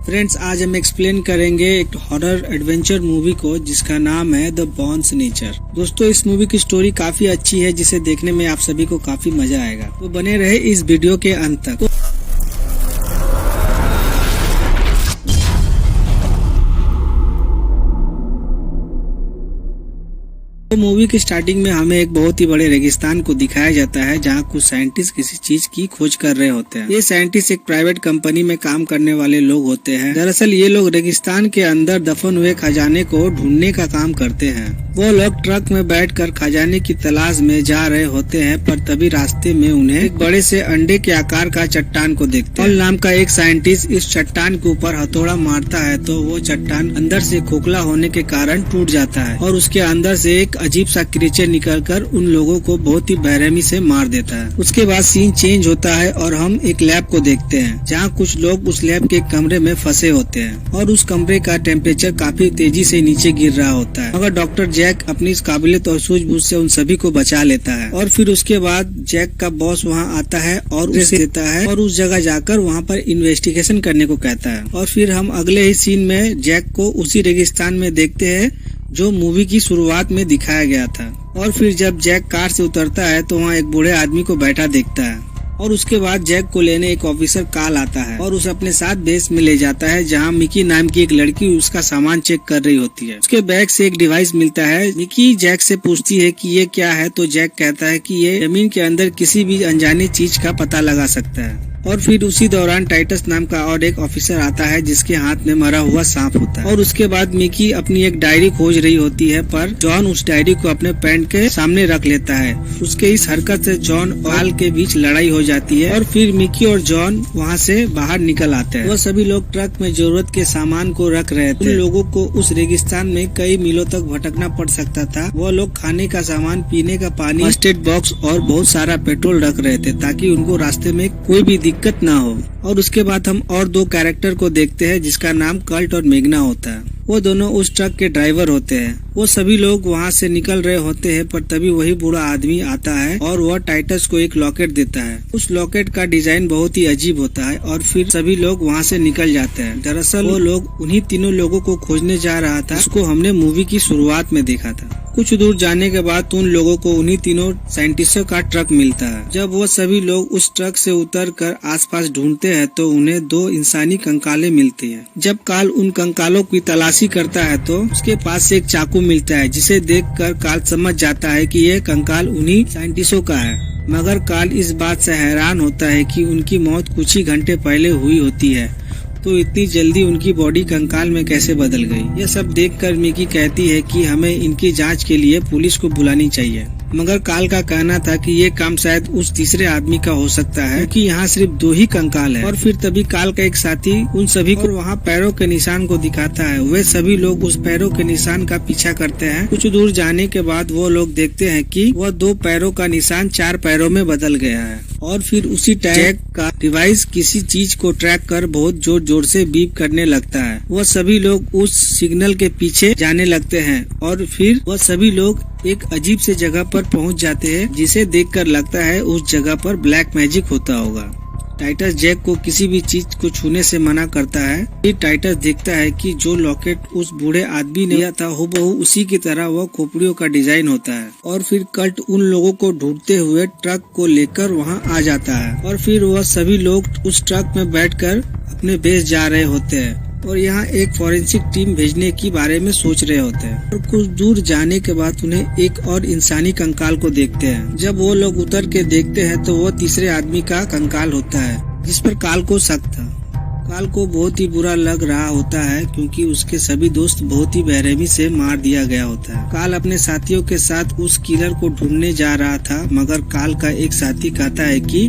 Friends, आज हम explain करेंगे एक हॉरर एडवेंचर मूवी को जिसका नाम है द बॉर्न नेचर। दोस्तों, इस मूवी की स्टोरी काफी अच्छी है जिसे देखने में आप सभी को काफी मजा आएगा, तो बने रहे इस वीडियो के अंत तक। तो मूवी की स्टार्टिंग में हमें एक बहुत ही बड़े रेगिस्तान को दिखाया जाता है जहां कुछ साइंटिस्ट किसी चीज की खोज कर रहे होते हैं। ये साइंटिस्ट एक प्राइवेट कंपनी में काम करने वाले लोग होते हैं। दरअसल ये लोग रेगिस्तान के अंदर दफन हुए खजाने को ढूंढने का काम करते हैं। वो लोग ट्रक में बैठकर खजाने की तलाश में जा रहे होते हैं, पर तभी रास्ते में उन्हें एक बड़े से अंडे के आकार का चट्टान को देखते हैं। पॉल नाम का एक साइंटिस्ट इस चट्टान के ऊपर हथौड़ा मारता है तो वो चट्टान अंदर से खोखला होने के कारण टूट जाता है और उसके अंदर से एक अजीब सा क्रीचर निकलकर उन लोगों को बहुत ही बेरहमी से मार देता है। उसके बाद सीन चेंज होता है और हम एक लैब को देखते हैं जहाँ कुछ लोग उस लैब के कमरे में फंसे होते हैं और उस कमरे का टेम्परेचर काफी तेजी से नीचे गिर रहा होता है, मगर डॉक्टर जैक अपनी इस काबिलियत और सूझबूझ से उन सभी को बचा लेता है। और फिर उसके बाद जैक का बॉस वहाँ आता है और उसे देता है और उस जगह जाकर वहाँ पर इन्वेस्टिगेशन करने को कहता है। और फिर हम अगले ही सीन में जैक को उसी रेगिस्तान में देखते हैं जो मूवी की शुरुआत में दिखाया गया था। और फिर जब जैक कार से उतरता है तो वहाँ एक बूढ़े आदमी को बैठा देखता है और उसके बाद जैक को लेने एक ऑफिसर काल आता है और उसे अपने साथ बेस में ले जाता है जहाँ मिकी नाम की एक लड़की उसका सामान चेक कर रही होती है। उसके बैग से एक डिवाइस मिलता है। मिकी जैक से पूछती है कि ये क्या है तो जैक कहता है कि ये जमीन के अंदर किसी भी अनजानी चीज का पता लगा सकता है। और फिर उसी दौरान टाइटस नाम का और एक ऑफिसर आता है जिसके हाथ में मरा हुआ सांप होता है। और उसके बाद मिकी अपनी एक डायरी खोज रही होती है, पर जॉन उस डायरी को अपने पैंट के सामने रख लेता है। उसके इस हरकत से जॉन और काल के बीच लड़ाई हो जाती है और फिर मिकी और जॉन वहाँ से बाहर निकल आते हैं। वह सभी लोग ट्रक में जरूरत के सामान को रख रहे थे। उन लोगों को उस रेगिस्तान में कई मीलों तक भटकना पड़ सकता था। वह लोग खाने का सामान, पीने का पानी, फर्स्ट एड बॉक्स और बहुत सारा पेट्रोल रख रहे थे ताकि उनको रास्ते में कोई भी दिक्कत ना हो। और उसके बाद हम और दो कैरेक्टर को देखते हैं जिसका नाम कल्ट और मेगना होता है। वो दोनों उस ट्रक के ड्राइवर होते हैं। वो सभी लोग वहाँ से निकल रहे होते हैं, पर तभी वही बूढ़ा आदमी आता है और वह टाइटस को एक लॉकेट देता है। उस लॉकेट का डिजाइन बहुत ही अजीब होता है और फिर सभी लोग वहाँ से निकल जाते हैं। दरअसल वो लोग उन्हीं तीनों लोगों को खोजने जा रहा था जिसको हमने मूवी की शुरुआत में देखा था। कुछ दूर जाने के बाद उन लोगों को उन्हीं तीनों साइंटिस्टों का ट्रक मिलता है। जब वो सभी लोग उस ट्रक से उतरकर आसपास ढूंढते हैं तो उन्हें दो इंसानी कंकालें मिलती हैं। जब काल उन कंकालों की तलाशी करता है तो उसके पास से एक चाकू मिलता है, जिसे देखकर काल समझ जाता है कि यह कंकाल उन्हीं साइंटिस्टों का है। मगर काल इस बात से हैरान होता है कि उनकी मौत कुछ ही घंटे पहले हुई होती है, तो इतनी जल्दी उनकी बॉडी कंकाल में कैसे बदल गई। यह सब देखकर मिकी कहती है कि हमें इनकी जांच के लिए पुलिस को बुलानी चाहिए। मगर काल का कहना था कि ये काम शायद उस तीसरे आदमी का हो सकता है क्योंकि यहाँ सिर्फ दो ही कंकाल है। और फिर तभी काल का एक साथी उन सभी को वहाँ पैरों के निशान को दिखाता है। वे सभी लोग उस पैरों के निशान का पीछा करते हैं। कुछ दूर जाने के बाद वो लोग देखते हैं कि वह दो पैरों का निशान 4 पैरों में बदल गया है। और फिर उसी टाइम का डिवाइस किसी चीज को ट्रैक कर बहुत जोर जोर से बीप करने लगता है। वह सभी लोग उस सिग्नल के पीछे जाने लगते हैं और फिर वह सभी लोग एक अजीब से जगह पर पहुंच जाते हैं जिसे देखकर लगता है उस जगह पर ब्लैक मैजिक होता होगा। टाइटस जैक को किसी भी चीज को छूने से मना करता है। फिर टाइटस देखता है कि जो लॉकेट उस बूढ़े आदमी ने लिया था हूबहू उसी की तरह वह खोपड़ियों का डिजाइन होता है। और फिर कल्ट उन लोगों को ढूंढते हुए ट्रक को लेकर वहां आ जाता है और फिर वह सभी लोग उस ट्रक में बैठकर अपने बेस जा रहे होते हैं और यहाँ एक फॉरेंसिक टीम भेजने के बारे में सोच रहे होते हैं। और कुछ दूर जाने के बाद उन्हें एक और इंसानी कंकाल को देखते हैं। जब वो लोग उतर के देखते हैं तो वो तीसरे आदमी का कंकाल होता है जिस पर काल को शक था। काल को बहुत ही बुरा लग रहा होता है क्योंकि उसके सभी दोस्त बहुत ही बेरहमी से मार दिया गया होता है। काल अपने साथियों के साथ उस किलर को ढूंढने जा रहा था, मगर काल का एक साथी कहता है कि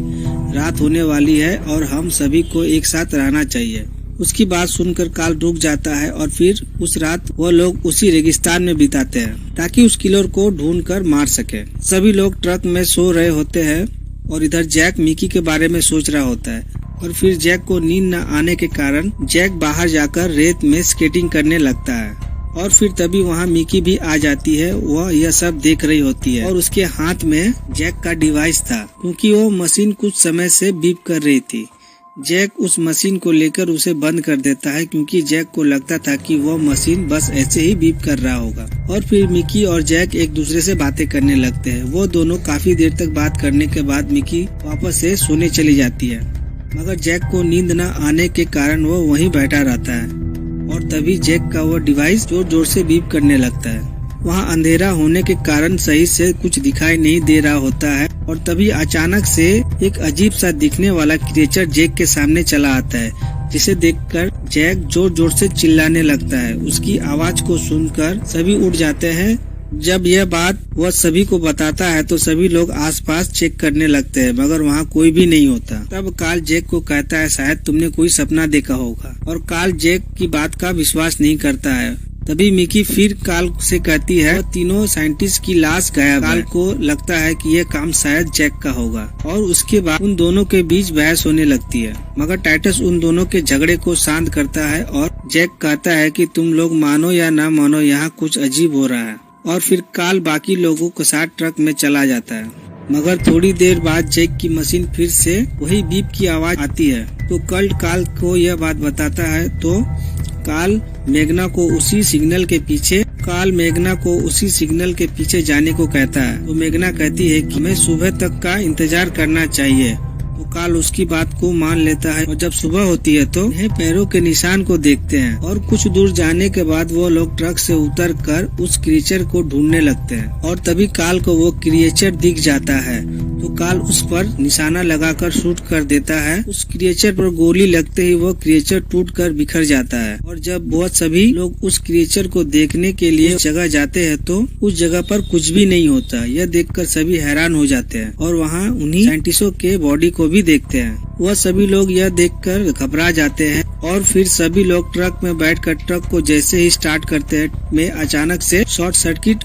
रात होने वाली है और हम सभी को एक साथ रहना चाहिए। उसकी बात सुनकर काल रुक जाता है और फिर उस रात वो लोग उसी रेगिस्तान में बिताते हैं ताकि उस किलर को ढूंढकर मार सके। सभी लोग ट्रक में सो रहे होते हैं और इधर जैक मिकी के बारे में सोच रहा होता है। और फिर जैक को नींद न आने के कारण जैक बाहर जाकर रेत में स्केटिंग करने लगता है। और फिर तभी वहाँ मिकी भी आ जाती है। वह यह सब देख रही होती है और उसके हाथ में जैक का डिवाइस था क्योंकि वो मशीन कुछ समय से बीप कर रही थी। जैक उस मशीन को लेकर उसे बंद कर देता है क्योंकि जैक को लगता था कि वह मशीन बस ऐसे ही बीप कर रहा होगा। और फिर मिकी और जैक एक दूसरे से बातें करने लगते हैं। वो दोनों काफी देर तक बात करने के बाद मिकी वापस से सोने चली जाती है, मगर जैक को नींद न आने के कारण वो वहीं बैठा रहता है और तभी जैक का वो डिवाइस जोर जोर से बीप करने लगता है। वहाँ अंधेरा होने के कारण सही से कुछ दिखाई नहीं दे रहा होता है और तभी अचानक से एक अजीब सा दिखने वाला क्रिएचर जैक के सामने चला आता है, जिसे देखकर जैक जोर जोर से चिल्लाने लगता है। उसकी आवाज को सुनकर सभी उठ जाते हैं। जब यह बात वह सभी को बताता है तो सभी लोग आसपास चेक करने लगते हैं, मगर वहाँ कोई भी नहीं होता। तब कार्ल जैक को कहता है, शायद तुमने कोई सपना देखा होगा, और कार्ल जैक की बात का विश्वास नहीं करता है। तभी मिकी फिर कार्ल से कहती है, तीनों साइंटिस्ट की लाश गायब है। कार्ल को लगता है कि यह काम शायद जैक का होगा और उसके बाद उन दोनों के बीच बहस होने लगती है, मगर टाइटस उन दोनों के झगड़े को शांत करता है और जैक कहता है कि तुम लोग मानो या ना मानो, यहाँ कुछ अजीब हो रहा है। और फिर कार्ल बाकी लोगों के साथ ट्रक में चला जाता है, मगर थोड़ी देर बाद जैक की मशीन फिर से वही बीप की आवाज आती है। तो कार्ल को यह बात बताता है तो कार्ल मेगना को उसी सिग्नल के पीछे जाने को कहता है। तो मेगना कहती है कि हमें सुबह तक का इंतजार करना चाहिए। तो कार्ल उसकी बात को मान लेता है और जब सुबह होती है तो उन्हें पैरों के निशान को देखते हैं और कुछ दूर जाने के बाद वो लोग ट्रक से उतरकर उस क्रिएचर को ढूंढने लगते हैं और तभी कार्ल को वो क्रिएचर दिख जाता है। तो कार्ल उस पर निशाना लगाकर शूट कर देता है। उस क्रिएचर पर गोली लगते ही वो क्रिएचर टूटकर बिखर जाता है और जब बहुत सभी लोग उस क्रिएचर को देखने के लिए उस जगह जाते हैं तो उस जगह पर कुछ भी नहीं होता। यह देखकर सभी हैरान हो जाते हैं और वहाँ उन्हीं साइंटिस्टों के बॉडी को भी देखते हैं। वह सभी लोग यह देखकर घबरा जाते हैं और फिर सभी लोग ट्रक में बैठकर ट्रक को जैसे ही स्टार्ट करते हैं में अचानक से शॉर्ट सर्किट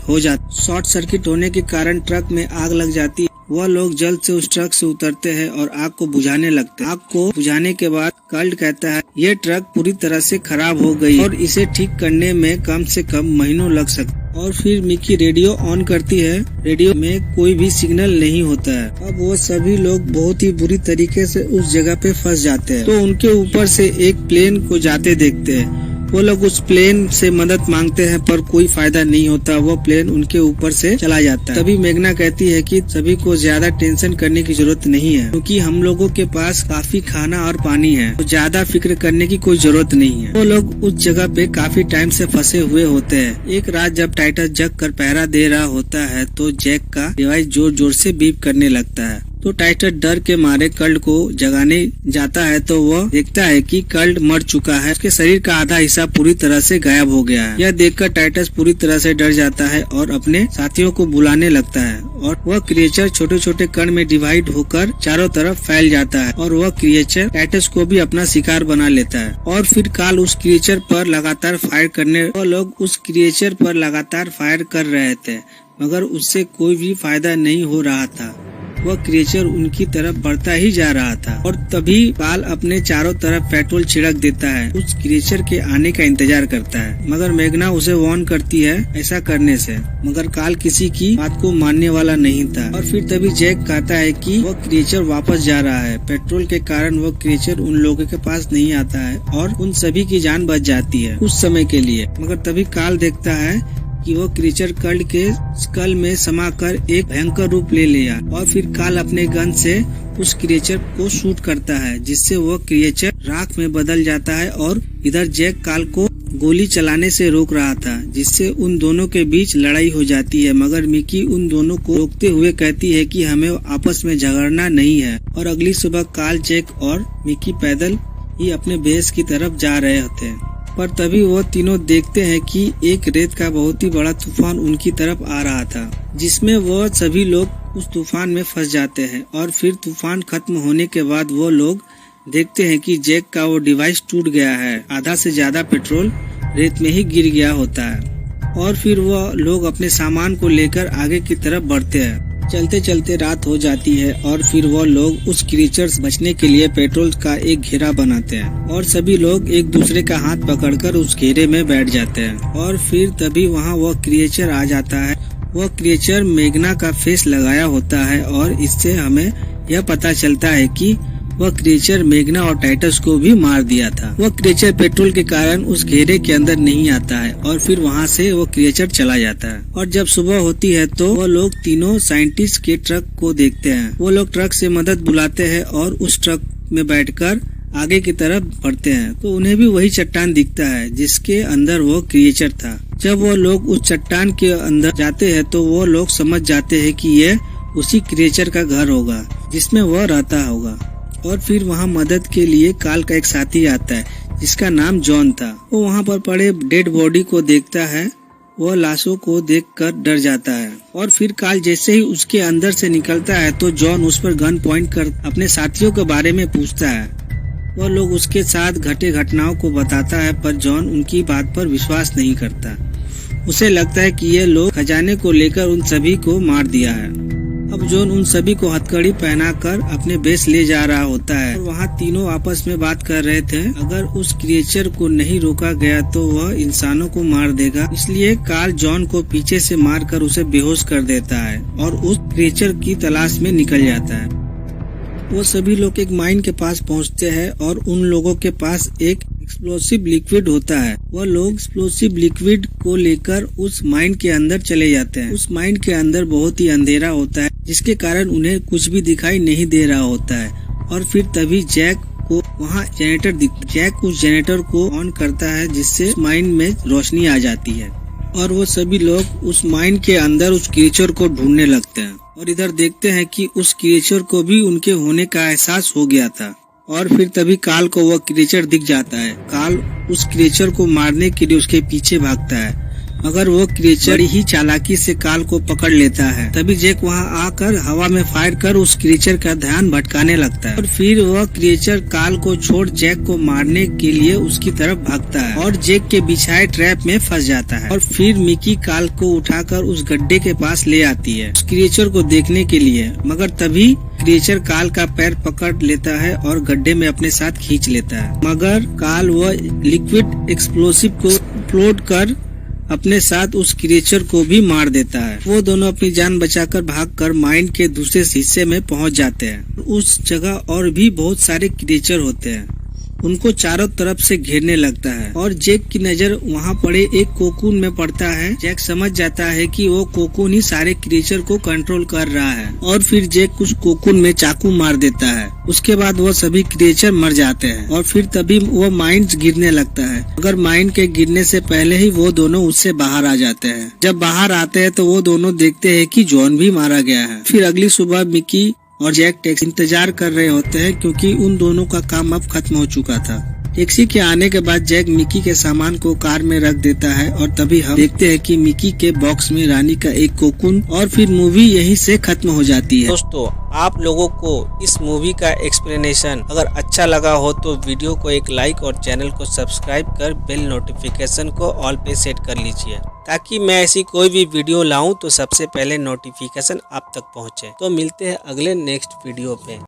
होने के कारण ट्रक में आग लग जाती है। वह लोग जल्द से उस ट्रक से उतरते हैं और आग को बुझाने लगते हैं। आग को बुझाने के बाद कार्ल कहता है, यह ट्रक पूरी तरह से खराब हो गई और इसे ठीक करने में कम से कम महीनों लग सकते। और फिर मिकी रेडियो ऑन करती है। रेडियो में कोई भी सिग्नल नहीं होता है। अब वो सभी लोग बहुत ही बुरी तरीके से उस जगह पे फंस जाते हैं। तो उनके ऊपर से एक प्लेन को जाते देखते हैं। वो लोग उस प्लेन से मदद मांगते हैं पर कोई फायदा नहीं होता। वो प्लेन उनके ऊपर से चला जाता है। तभी मेगना कहती है कि सभी को ज्यादा टेंशन करने की जरूरत नहीं है क्योंकि हम लोगों के पास काफी खाना और पानी है, तो ज्यादा फिक्र करने की कोई जरूरत नहीं है। वो लोग उस जगह पे काफी टाइम से फंसे हुए होते हैं। एक रात जब टाइटस जग कर पहरा दे रहा होता है तो जैक का डिवाइस जोर जोर से बीप करने लगता है। तो टाइटस डर के मारे कर्ल को जगाने जाता है तो वह देखता है कि कर्ल मर चुका है। उसके शरीर का आधा हिस्सा पूरी तरह से गायब हो गया है। यह देखकर टाइटस पूरी तरह से डर जाता है और अपने साथियों को बुलाने लगता है और वह क्रिएचर छोटे छोटे कण में डिवाइड होकर चारों तरफ फैल जाता है और वह क्रिएचर टाइटस को भी अपना शिकार बना लेता है। और फिर कार्ल उस क्रिएचर पर लगातार फायर कर रहे थे, मगर उससे कोई भी फायदा नहीं हो रहा था। वह क्रिएचर उनकी तरफ बढ़ता ही जा रहा था और तभी कार्ल अपने चारों तरफ पेट्रोल छिड़क देता है। उस क्रिएचर के आने का इंतजार करता है, मगर मेगना उसे वार्न करती है ऐसा करने से, मगर कार्ल किसी की बात को मानने वाला नहीं था। और फिर तभी जैक कहता है कि वह क्रिएचर वापस जा रहा है। पेट्रोल के कारण वह क्रिएचर उन लोगों के पास नहीं आता है और उन सभी की जान बच जाती है कुछ समय के लिए। मगर तभी कार्ल देखता है कि वो क्रिएचर कर्ल के स्कल में समाकर एक भयंकर रूप ले लिया और फिर कार्ल अपने गन से उस क्रिएचर को शूट करता है, जिससे वो क्रिएचर राख में बदल जाता है। और इधर जैक कार्ल को गोली चलाने से रोक रहा था, जिससे उन दोनों के बीच लड़ाई हो जाती है। मगर मिकी उन दोनों को रोकते हुए कहती है कि हमें आपस में झगड़ना नहीं है। और अगली सुबह कार्ल, जैक और मिकी पैदल ही अपने बेस की तरफ जा रहे होते हैं, पर तभी वो तीनों देखते हैं कि एक रेत का बहुत ही बड़ा तूफान उनकी तरफ आ रहा था, जिसमें वो सभी लोग उस तूफान में फंस जाते हैं। और फिर तूफान खत्म होने के बाद वो लोग देखते हैं कि जैक का वो डिवाइस टूट गया है। आधा से ज्यादा पेट्रोल रेत में ही गिर गया होता है। और फिर वो लोग अपने सामान को लेकर आगे की तरफ बढ़ते हैं। चलते चलते रात हो जाती है और फिर वो लोग उस क्रिएचर से बचने के लिए पेट्रोल का एक घेरा बनाते हैं और सभी लोग एक दूसरे का हाथ पकड़कर उस घेरे में बैठ जाते हैं। और फिर तभी वहाँ वह क्रिएचर आ जाता है। वह क्रिएचर मेगना का फेस लगाया होता है और इससे हमें यह पता चलता है कि वह क्रिएचर मेघना और टाइटस को भी मार दिया था। वह क्रिएचर पेट्रोल के कारण उस घेरे के अंदर नहीं आता है और फिर वहाँ से वो क्रिएचर चला जाता है। और जब सुबह होती है तो वो लोग तीनों साइंटिस्ट के ट्रक को देखते हैं। वो लोग ट्रक से मदद बुलाते हैं और उस ट्रक में बैठकर आगे की तरफ बढ़ते हैं तो उन्हें भी वही चट्टान दिखता है जिसके अंदर वो क्रिएचर था। जब वो लोग उस चट्टान के अंदर जाते हैं तो वो लोग समझ जाते हैं कि ये उसी क्रिएचर का घर होगा जिसमें वह रहता होगा। और फिर वहाँ मदद के लिए काल का एक साथी आता है जिसका नाम जॉन था। वो वहाँ पर पड़े डेड बॉडी को देखता है। वह लाशों को देखकर डर जाता है और फिर काल जैसे ही उसके अंदर से निकलता है तो जॉन उस पर गन पॉइंट कर अपने साथियों के बारे में पूछता है। वह लोग उसके साथ घटे घटनाओं को बताता है पर जॉन उनकी बात पर विश्वास नहीं करता। उसे लगता है कि ये लोग खजाने को लेकर उन सभी को मार दिया है। अब जॉन उन सभी को हथकड़ी पहनाकर अपने बेस ले जा रहा होता है और वहाँ तीनों आपस में बात कर रहे थे। अगर उस क्रिएचर को नहीं रोका गया तो वह इंसानों को मार देगा, इसलिए काल जॉन को पीछे से मारकर उसे बेहोश कर देता है और उस क्रिएचर की तलाश में निकल जाता है। वो सभी लोग एक माइन के पास पहुंचते हैं और उन लोगों के पास एक एक्सप्लोसिव लिक्विड होता है। वह लोग एक्सप्लोसिव लिक्विड को लेकर उस माइन के अंदर चले जाते हैं। उस माइन के अंदर बहुत ही अंधेरा होता है जिसके कारण उन्हें कुछ भी दिखाई नहीं दे रहा होता है। और फिर तभी जैक को वहाँ जैक उस जनरेटर को ऑन करता है जिससे माइन में रोशनी आ जाती है और वो सभी लोग उस माइन के अंदर उस क्रिएचर को ढूंढने लगते हैं। और इधर देखते हैं कि उस क्रिएचर को भी उनके होने का एहसास हो गया था। और फिर तभी काल को वह क्रिएचर दिख जाता है। काल उस क्रिएचर को मारने के लिए उसके पीछे भागता है मगर वो क्रिएचर ही चालाकी से काल को पकड़ लेता है। तभी जैक वहाँ आकर हवा में फायर कर उस क्रिएचर का ध्यान भटकाने लगता है और फिर वह क्रिएचर काल को छोड़ जैक को मारने के लिए उसकी तरफ भागता है और जैक के बिछाए ट्रैप में फंस जाता है। और फिर मिकी काल को उठाकर उस गड्ढे के पास ले आती है उस क्रिएचर को देखने के लिए, मगर तभी क्रिएचर काल का पैर पकड़ लेता है और गड्ढे में अपने साथ खींच लेता है। मगर काल वह लिक्विड एक्सप्लोसिव को एक्सप्लोड कर अपने साथ उस क्रिएचर को भी मार देता है। वो दोनों अपनी जान बचाकर भागकर माइन के दूसरे हिस्से में पहुंच जाते हैं। उस जगह और भी बहुत सारे क्रिएचर होते हैं, उनको चारों तरफ से घेरने लगता है और जैक की नजर वहाँ पड़े एक कोकून में पड़ता है। जैक समझ जाता है कि वो कोकून ही सारे क्रिएचर को कंट्रोल कर रहा है और फिर जैक कुछ कोकून में चाकू मार देता है। उसके बाद वो सभी क्रिएचर मर जाते हैं और फिर तभी वो माइन गिरने लगता है, मगर माइन के गिरने से पहले ही वो दोनों उससे बाहर आ जाते हैं। जब बाहर आते हैं तो वो दोनों देखते हैं कि जॉन भी मारा गया है। फिर अगली सुबह मिकी और जैक टैक्सी इंतजार कर रहे होते हैं क्योंकि उन दोनों का काम अब खत्म हो चुका था। टैक्सी के आने के बाद जैक मिकी के सामान को कार में रख देता है और तभी हम देखते हैं कि मिकी के बॉक्स में रानी का एक कोकून और फिर मूवी यहीं से खत्म हो जाती है। दोस्तों, आप लोगों को इस मूवी का एक्सप्लेनेशन अगर अच्छा लगा हो तो वीडियो को एक लाइक और चैनल को सब्सक्राइब कर बेल नोटिफिकेशन को ऑल पे सेट कर लीजिए ताकि मैं ऐसी कोई भी वीडियो लाऊं तो सबसे पहले नोटिफिकेशन आप तक पहुंचे। तो मिलते हैं अगले नेक्स्ट वीडियो पे।